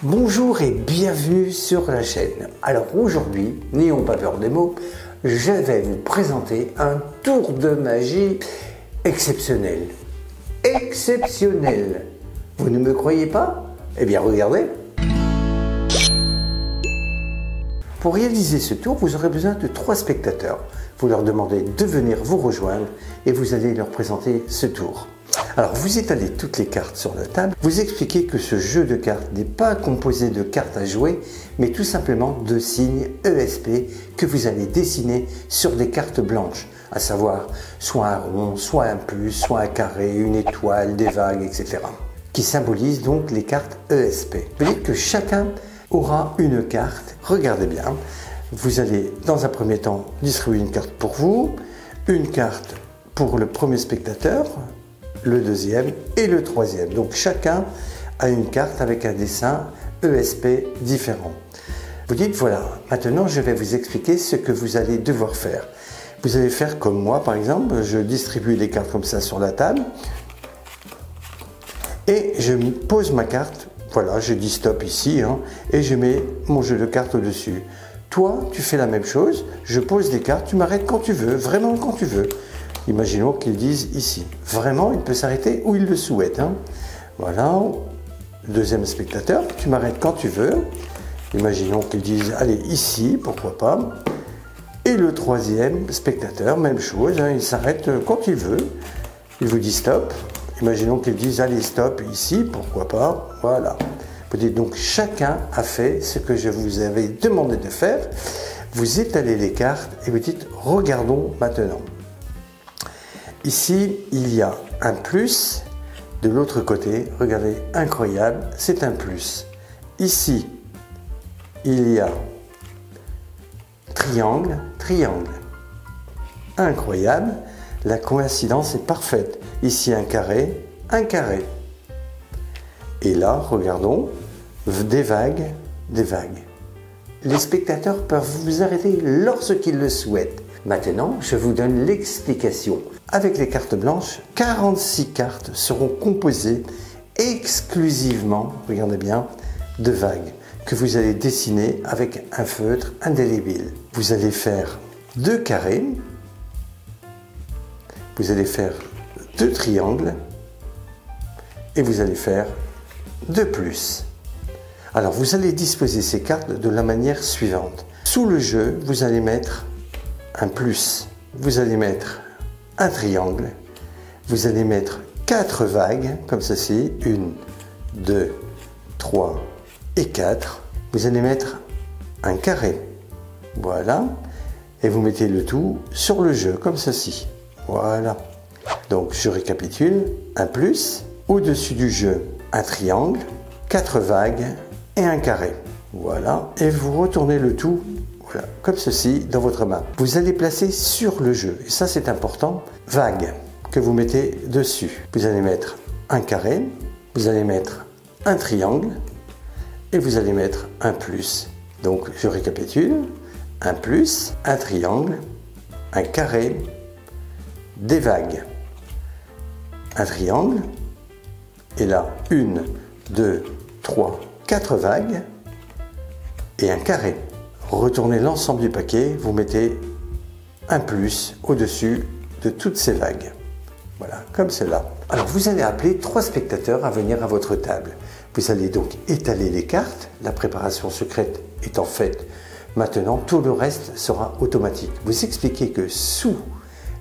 Bonjour et bienvenue sur la chaîne. Alors aujourd'hui, n'ayons pas peur des mots, je vais vous présenter un tour de magie exceptionnel. Exceptionnel! Vous ne me croyez pas? Eh bien regardez. Pour réaliser ce tour, vous aurez besoin de 3 spectateurs. Vous leur demandez de venir vous rejoindre et vous allez leur présenter ce tour. Alors vous étalez toutes les cartes sur la table, vous expliquez que ce jeu de cartes n'est pas composé de cartes à jouer, mais tout simplement de signes ESP que vous allez dessiner sur des cartes blanches, à savoir soit un rond, soit un plus, soit un carré, une étoile, des vagues, etc. qui symbolisent donc les cartes ESP. Vous dites que chacun aura une carte, regardez bien, vous allez dans un premier temps distribuer une carte pour vous, une carte pour le premier spectateur, le deuxième et le troisième. Donc chacun a une carte avec un dessin ESP différent. Vous dites voilà, maintenant je vais vous expliquer ce que vous allez devoir faire. Vous allez faire comme moi par exemple, je distribue les cartes comme ça sur la table et je pose ma carte, voilà, je dis stop ici et je mets mon jeu de cartes au-dessus. Toi, tu fais la même chose, je pose des cartes, tu m'arrêtes quand tu veux, vraiment quand tu veux. Imaginons qu'ils disent ici. Vraiment, il peut s'arrêter où il le souhaite. Voilà. Deuxième spectateur, tu m'arrêtes quand tu veux. Imaginons qu'ils disent, allez, ici, pourquoi pas. Et le troisième spectateur, même chose, il s'arrête quand il veut. Il vous dit stop. Imaginons qu'ils disent, allez, stop, ici, pourquoi pas. Voilà. Vous dites donc, chacun a fait ce que je vous avais demandé de faire. Vous étalez les cartes et vous dites, regardons maintenant. Ici, il y a un plus. De l'autre côté, regardez, incroyable, c'est un plus. Ici, il y a triangle, triangle. Incroyable, la coïncidence est parfaite. Ici, un carré, un carré. Et là, regardons, des vagues, des vagues. Les spectateurs peuvent vous arrêter lorsqu'ils le souhaitent. Maintenant, je vous donne l'explication. Avec les cartes blanches, 46 cartes seront composées exclusivement, regardez bien, de vagues que vous allez dessiner avec un feutre indélébile. Vous allez faire 2 carrés, vous allez faire 2 triangles et vous allez faire 2 plus. Alors, vous allez disposer ces cartes de la manière suivante. Sous le jeu, vous allez mettre un plus, vous allez mettre un triangle, vous allez mettre 4 vagues, comme ceci, 1, 2, 3 et 4. Vous allez mettre un carré, voilà, et vous mettez le tout sur le jeu, comme ceci, voilà. Donc je récapitule, un plus, au-dessus du jeu, un triangle, 4 vagues et un carré, voilà, et vous retournez le tout voilà, comme ceci dans votre main. Vous allez placer sur le jeu, et ça c'est important, vague que vous mettez dessus. Vous allez mettre un carré, vous allez mettre un triangle et vous allez mettre un plus. Donc je récapitule, un plus, un triangle, un carré, des vagues, un triangle, et là 1, 2, 3, 4 vagues et un carré. Retournez l'ensemble du paquet, vous mettez un plus au-dessus de toutes ces vagues. Voilà, comme cela. Alors vous allez appeler 3 spectateurs à venir à votre table. Vous allez donc étaler les cartes, la préparation secrète étant faite. Maintenant, tout le reste sera automatique. Vous expliquez que sous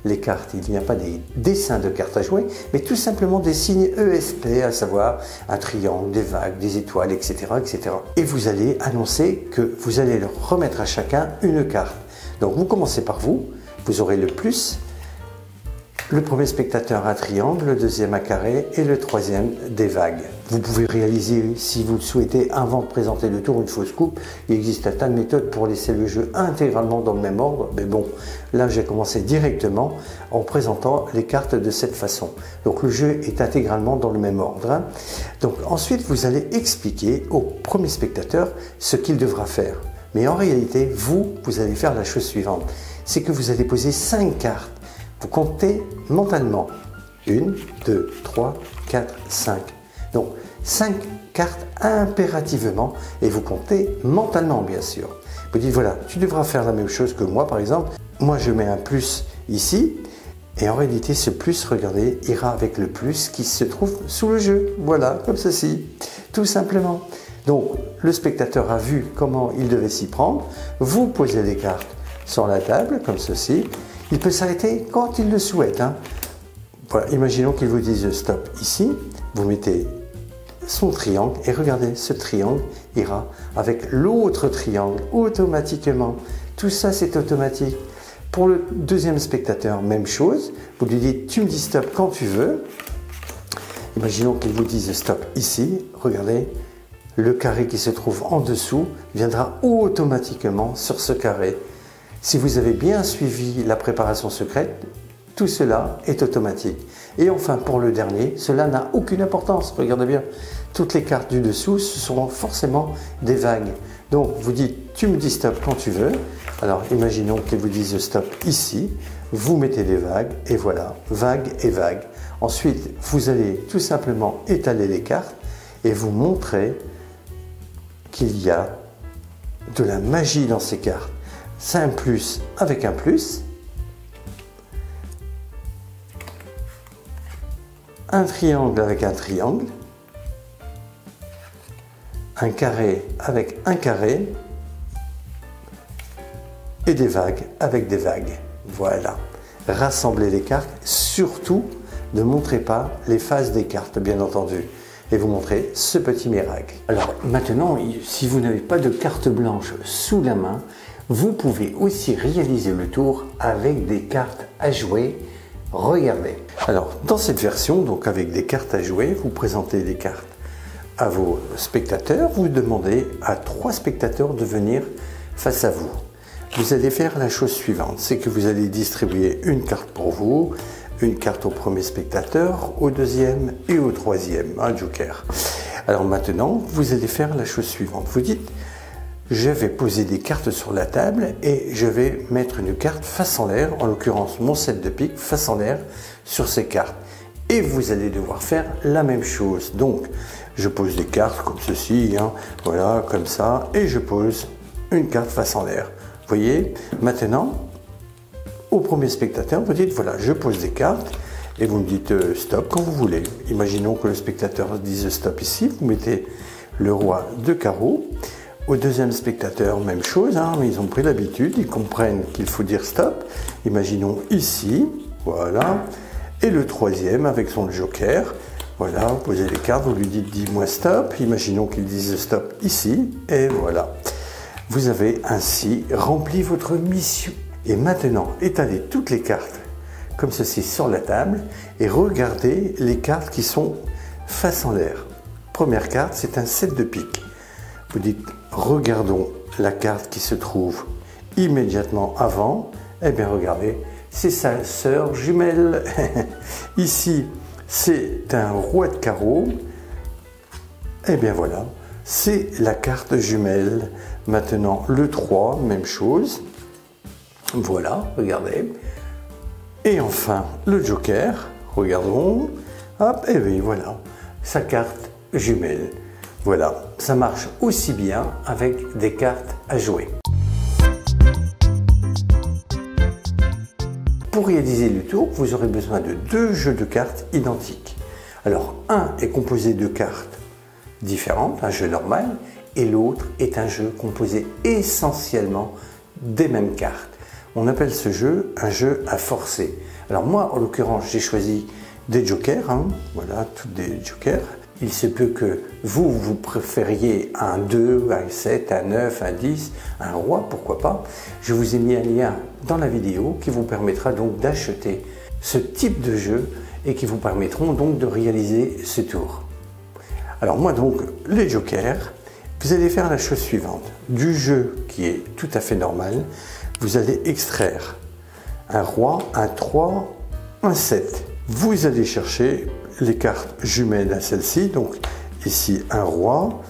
les cartes, il n'y a pas des dessins de cartes à jouer, mais tout simplement des signes ESP, à savoir un triangle, des vagues, des étoiles, etc., etc. Et vous allez annoncer que vous allez leur remettre à chacun une carte. Donc vous commencez par vous, vous aurez le plus, le premier spectateur un triangle, le deuxième un carré et le troisième des vagues. Vous pouvez réaliser, si vous le souhaitez, avant de présenter le tour, une fausse coupe. Il existe un tas de méthodes pour laisser le jeu intégralement dans le même ordre. Mais bon, là j'ai commencé directement en présentant les cartes de cette façon. Donc le jeu est intégralement dans le même ordre. Donc ensuite vous allez expliquer au premier spectateur ce qu'il devra faire. Mais en réalité, vous allez faire la chose suivante. C'est que vous allez poser 5 cartes. Vous comptez mentalement 1, 2, 3, 4, 5. Donc 5 cartes impérativement et vous comptez mentalement bien sûr. Vous dites voilà, tu devras faire la même chose que moi par exemple. Moi je mets un plus ici et en réalité ce plus, regardez, ira avec le plus qui se trouve sous le jeu. Voilà, comme ceci, tout simplement. Donc le spectateur a vu comment il devait s'y prendre. Vous posez les cartes sur la table comme ceci. Il peut s'arrêter quand il le souhaite. Hein. Voilà, imaginons qu'il vous dise stop ici. Vous mettez son triangle et regardez, ce triangle ira avec l'autre triangle automatiquement. Tout ça c'est automatique. Pour le deuxième spectateur, même chose. Vous lui dites tu me dis stop quand tu veux. Imaginons qu'il vous dise stop ici. Regardez, le carré qui se trouve en dessous viendra automatiquement sur ce carré. Si vous avez bien suivi la préparation secrète, tout cela est automatique. Et enfin, pour le dernier, cela n'a aucune importance. Regardez bien, toutes les cartes du dessous, ce seront forcément des vagues. Donc, vous dites, tu me dis stop quand tu veux. Alors, imaginons qu'ils vous disent stop ici. Vous mettez des vagues et voilà, vague et vague. Ensuite, vous allez tout simplement étaler les cartes et vous montrer qu'il y a de la magie dans ces cartes. C'est un plus avec un plus. Un triangle avec un triangle, un carré avec un carré et des vagues avec des vagues. Voilà. Rassemblez les cartes, surtout ne montrez pas les faces des cartes, bien entendu, et vous montrez ce petit miracle. Alors maintenant, si vous n'avez pas de carte blanche sous la main, vous pouvez aussi réaliser le tour avec des cartes à jouer. Regardez. Alors, dans cette version, donc avec des cartes à jouer, vous présentez des cartes à vos spectateurs. Vous demandez à 3 spectateurs de venir face à vous. Vous allez faire la chose suivante, c'est que vous allez distribuer une carte pour vous, une carte au premier spectateur, au deuxième et au troisième, un joker. Alors maintenant, vous allez faire la chose suivante. Vous dites, je vais poser des cartes sur la table et je vais mettre une carte face en l'air, en l'occurrence mon 7 de pique face en l'air sur ces cartes. Et vous allez devoir faire la même chose. Donc, je pose des cartes comme ceci, hein, voilà, comme ça, et je pose une carte face en l'air. Vous voyez, maintenant, au premier spectateur, vous dites, voilà, je pose des cartes, et vous me dites stop quand vous voulez. Imaginons que le spectateur dise stop ici, vous mettez le roi de carreau. Au deuxième spectateur, même chose, hein, ils ont pris l'habitude, ils comprennent qu'il faut dire stop. Imaginons ici, voilà. Et le troisième avec son joker, voilà, vous posez les cartes, vous lui dites dis-moi stop. Imaginons qu'ils disent stop ici, et voilà. Vous avez ainsi rempli votre mission. Et maintenant, étalez toutes les cartes comme ceci sur la table et regardez les cartes qui sont face en l'air. Première carte, c'est un 7 de pique. Vous dites, regardons la carte qui se trouve immédiatement avant. Eh bien, regardez, c'est sa sœur jumelle. Ici, c'est un roi de carreau. Eh bien, voilà, c'est la carte jumelle. Maintenant, le 3, même chose. Voilà, regardez. Et enfin, le joker. Regardons. Hop, et oui, voilà, sa carte jumelle. Voilà, ça marche aussi bien avec des cartes à jouer. Pour réaliser le tour, vous aurez besoin de 2 jeux de cartes identiques. Alors, un est composé de cartes différentes, un jeu normal, et l'autre est un jeu composé essentiellement des mêmes cartes. On appelle ce jeu un jeu à forcer. Alors moi, en l'occurrence, j'ai choisi des jokers, hein, voilà, tous des jokers. Il se peut que vous préfériez un 2, un 7, un 9, un 10, un roi, pourquoi pas. Je vous ai mis un lien dans la vidéo qui vous permettra donc d'acheter ce type de jeu et qui vous permettront donc de réaliser ce tour. Alors moi donc, les jokers, vous allez faire la chose suivante. Du jeu qui est tout à fait normal, vous allez extraire un roi, un 3, un 7. Vous allez chercher les cartes jumelles à celle-ci, donc ici un roi,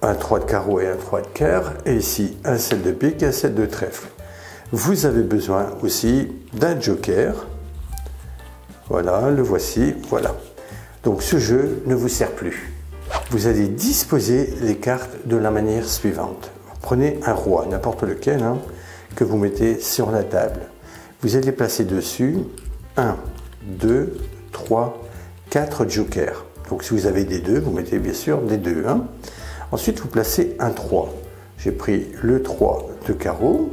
un 3 de carreau et un 3 de cœur, et ici un 7 de pique et un 7 de trèfle. Vous avez besoin aussi d'un joker, voilà, le voici, voilà. Donc ce jeu ne vous sert plus. vous allez disposer les cartes de la manière suivante. Prenez un roi, n'importe lequel, hein, que vous mettez sur la table. Vous allez placer dessus 1, 2, 3, 4 jokers. Donc si vous avez des 2, vous mettez bien sûr des 2. Hein. Ensuite, vous placez un 3. J'ai pris le 3 de carreau.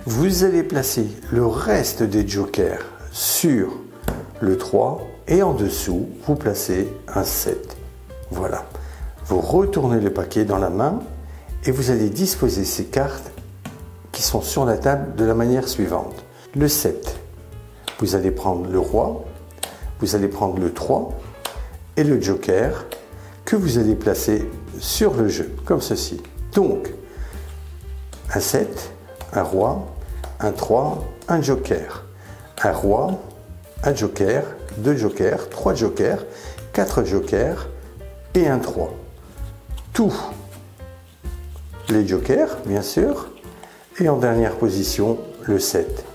Vous allez placer le reste des jokers sur le 3 et en dessous, vous placez un 7. Voilà. Vous retournez le paquet dans la main et vous allez disposer ces cartes qui sont sur la table de la manière suivante. Le 7, vous allez prendre le roi, vous allez prendre le 3 et le joker que vous allez placer sur le jeu, comme ceci. Donc, un 7, un roi, un 3, un joker. Un roi, un joker, 2 jokers, 3 jokers, 4 jokers et un 3. Tous les jokers, bien sûr, et en dernière position, le 7.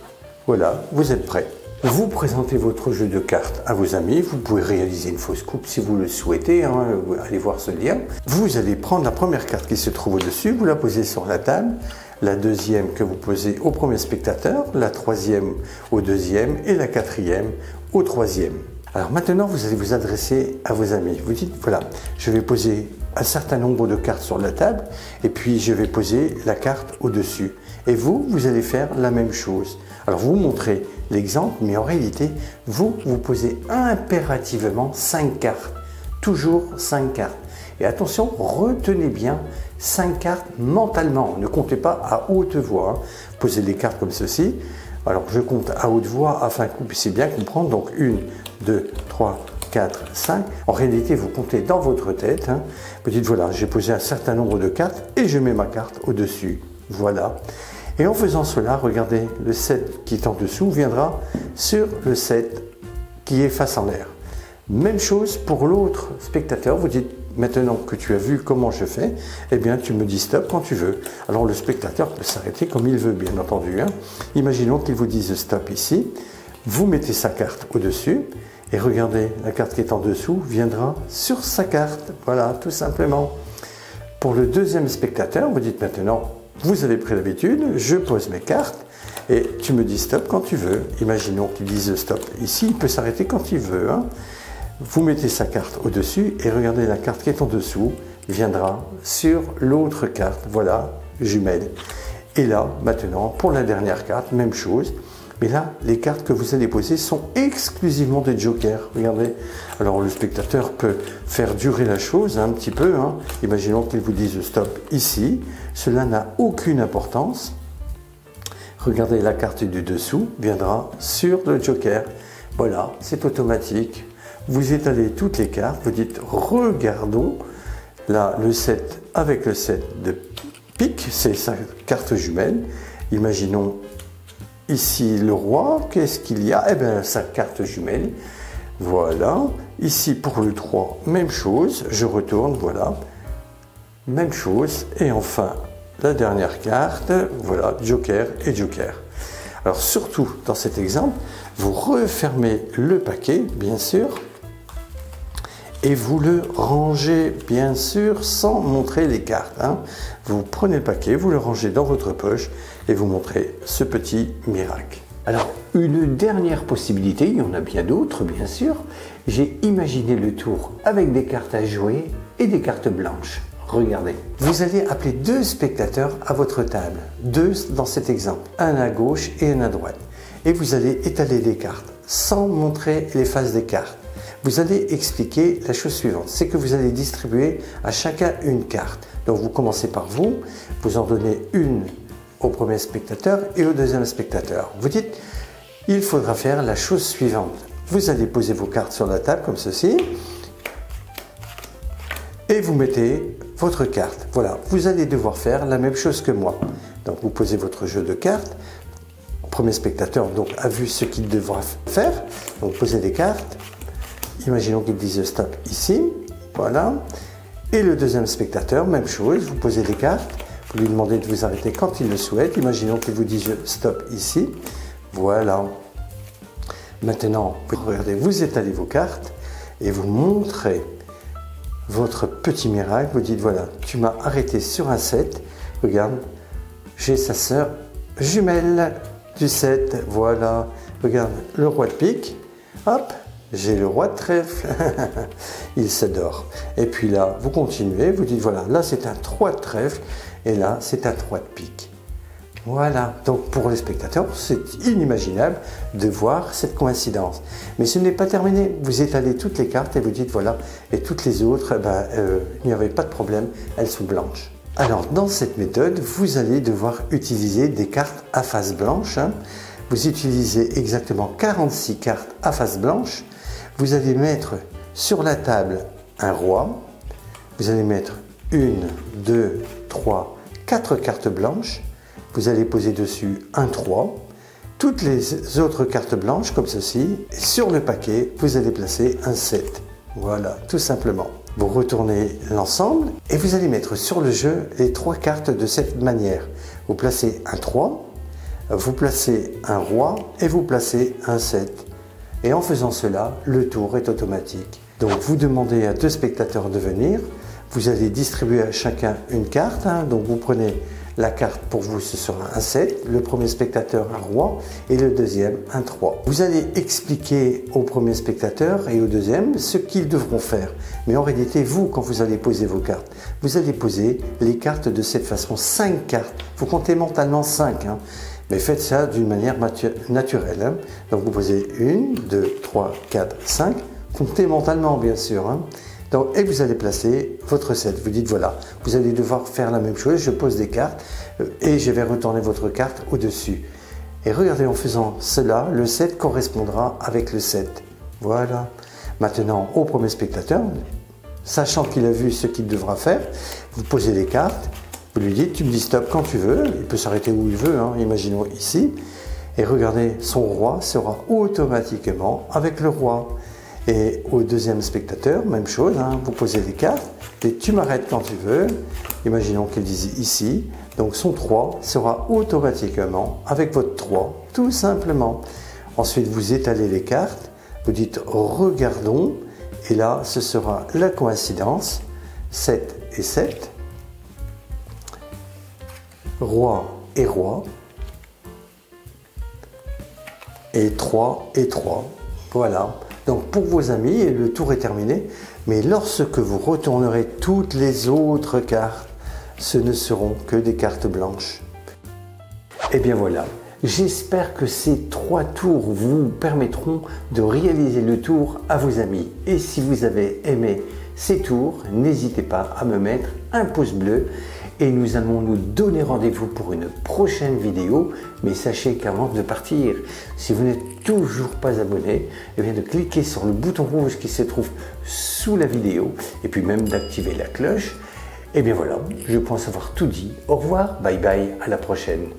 Voilà, vous êtes prêts. Vous présentez votre jeu de cartes à vos amis, vous pouvez réaliser une fausse coupe si vous le souhaitez, hein, allez voir ce lien. Vous allez prendre la première carte qui se trouve au-dessus, vous la posez sur la table, la deuxième que vous posez au premier spectateur, la troisième au deuxième et la quatrième au troisième. Alors maintenant, vous allez vous adresser à vos amis. Vous dites, voilà, je vais poser un certain nombre de cartes sur la table et puis je vais poser la carte au-dessus. Et vous, vous allez faire la même chose. Alors vous montrez l'exemple, mais en réalité, vous posez impérativement 5 cartes. Toujours 5 cartes. Et attention, retenez bien 5 cartes mentalement. Ne comptez pas à haute voix. Hein. Posez les cartes comme ceci. Alors je compte à haute voix afin que vous puissiez bien comprendre. Donc 1, 2, 3, 4, 5. En réalité, vous comptez dans votre tête. Hein. Vous dites, voilà, j'ai posé un certain nombre de cartes et je mets ma carte au-dessus. Voilà. Et en faisant cela, regardez, le 7 qui est en dessous viendra sur le 7 qui est face en l'air. Même chose pour l'autre spectateur. Vous dites, maintenant que tu as vu comment je fais, eh bien tu me dis stop quand tu veux. Alors le spectateur peut s'arrêter comme il veut, bien entendu. Hein. Imaginons qu'il vous dise stop ici. Vous mettez sa carte au-dessus et regardez, la carte qui est en dessous viendra sur sa carte. Voilà, tout simplement. Pour le deuxième spectateur, vous dites maintenant, vous avez pris l'habitude, je pose mes cartes et tu me dis stop quand tu veux. Imaginons qu'il dise stop ici, il peut s'arrêter quand il veut. Hein. Vous mettez sa carte au-dessus et regardez, la carte qui est en dessous viendra sur l'autre carte. Voilà, jumelle. Et là, maintenant, pour la dernière carte, même chose. Mais là, les cartes que vous allez poser sont exclusivement des jokers. Regardez. Alors, le spectateur peut faire durer la chose un petit peu. Hein. Imaginons qu'il vous dise stop ici. Cela n'a aucune importance. Regardez, la carte du dessous viendra sur le joker. Voilà, c'est automatique. Vous étalez toutes les cartes. Vous dites regardons. Là, le 7 avec le 7 de pique, c'est sa carte jumelle. Imaginons ici le roi, qu'est-ce qu'il y a? Eh bien, sa carte jumelle. Voilà. Ici pour le 3, même chose. Je retourne, voilà. Même chose. Et enfin, la dernière carte, voilà, joker et joker. Alors surtout, dans cet exemple, vous refermez le paquet, bien sûr, et vous le rangez, bien sûr, sans montrer les cartes. Hein. Vous prenez le paquet, vous le rangez dans votre poche et vous montrez ce petit miracle. Alors, une dernière possibilité, il y en a bien d'autres, bien sûr. J'ai imaginé le tour avec des cartes à jouer et des cartes blanches. Regardez. Vous allez appeler 2 spectateurs à votre table. 2 dans cet exemple. Un à gauche et un à droite. Et vous allez étaler les cartes sans montrer les faces des cartes. Vous allez expliquer la chose suivante, c'est que vous allez distribuer à chacun une carte. Donc vous commencez par vous, vous en donnez une au premier spectateur et au deuxième spectateur. Vous dites, il faudra faire la chose suivante. Vous allez poser vos cartes sur la table comme ceci et vous mettez votre carte. Voilà, vous allez devoir faire la même chose que moi. Donc vous posez votre jeu de cartes. Le premier spectateur donc, a vu ce qu'il devra faire. Donc posez les cartes. Imaginons qu'il dise stop ici, voilà. Et le deuxième spectateur, même chose, vous posez des cartes, vous lui demandez de vous arrêter quand il le souhaite. Imaginons qu'il vous dise stop ici, voilà. Maintenant, regardez, vous étalez vos cartes et vous montrez votre petit miracle. Vous dites voilà, tu m'as arrêté sur un 7. Regarde, j'ai sa sœur jumelle du 7. Voilà, regarde le roi de pique. Hop, j'ai le roi de trèfle. Il s'adore. Et puis là, vous continuez, vous dites voilà, là c'est un 3 de trèfle et là c'est un 3 de pique. Voilà, donc pour les spectateurs, c'est inimaginable de voir cette coïncidence. Mais ce n'est pas terminé, vous étalez toutes les cartes et vous dites voilà, et toutes les autres, il n'y avait pas de problème, elles sont blanches. Alors dans cette méthode, vous allez devoir utiliser des cartes à face blanche. Vous utilisez exactement 46 cartes à face blanche. Vous allez mettre sur la table un roi. Vous allez mettre 1, 2, 3, 4 cartes blanches. Vous allez poser dessus un 3. Toutes les autres cartes blanches, comme ceci. Sur le paquet, vous allez placer un 7. Voilà, tout simplement. Vous retournez l'ensemble et vous allez mettre sur le jeu les 3 cartes de cette manière. Vous placez un 3, vous placez un roi et vous placez un 7. Et en faisant cela, le tour est automatique. Donc vous demandez à 2 spectateurs de venir. Vous allez distribuer à chacun une carte. Donc vous prenez la carte, pour vous ce sera un 7, le premier spectateur un roi et le deuxième un 3. Vous allez expliquer au premier spectateur et au deuxième ce qu'ils devront faire. Mais en réalité, vous, quand vous allez poser vos cartes, vous allez poser les cartes de cette façon, 5 cartes. Vous comptez mentalement 5, mais faites ça d'une manière naturelle. Donc vous posez 1, 2, 3, 4, 5, comptez mentalement bien sûr. Donc, et vous allez placer votre 7. Vous dites voilà, vous allez devoir faire la même chose. Je pose des cartes et je vais retourner votre carte au-dessus. Et regardez, en faisant cela, le 7 correspondra avec le 7. Voilà. Maintenant, au premier spectateur, sachant qu'il a vu ce qu'il devra faire, vous posez les cartes, vous lui dites, tu me dis stop quand tu veux, il peut s'arrêter où il veut, imaginons ici. Et regardez, son roi sera automatiquement avec le roi. Et au deuxième spectateur, même chose, vous posez les cartes et tu m'arrêtes quand tu veux. Imaginons qu'il dise ici. Donc son 3 sera automatiquement avec votre 3, tout simplement. Ensuite, vous étalez les cartes, vous dites regardons. Et là, ce sera la coïncidence. 7 et 7. Roi et roi. Et 3 et 3. Voilà. Donc pour vos amis, le tour est terminé, mais lorsque vous retournerez toutes les autres cartes, ce ne seront que des cartes blanches. Et bien voilà, j'espère que ces 3 tours vous permettront de réaliser le tour à vos amis. Et si vous avez aimé ces tours, n'hésitez pas à me mettre un pouce bleu. Et nous allons nous donner rendez-vous pour une prochaine vidéo. Mais sachez qu'avant de partir, si vous n'êtes toujours pas abonné, eh bien de cliquer sur le bouton rouge qui se trouve sous la vidéo et puis même d'activer la cloche. Et bien voilà, je pense avoir tout dit. Au revoir, bye bye, à la prochaine.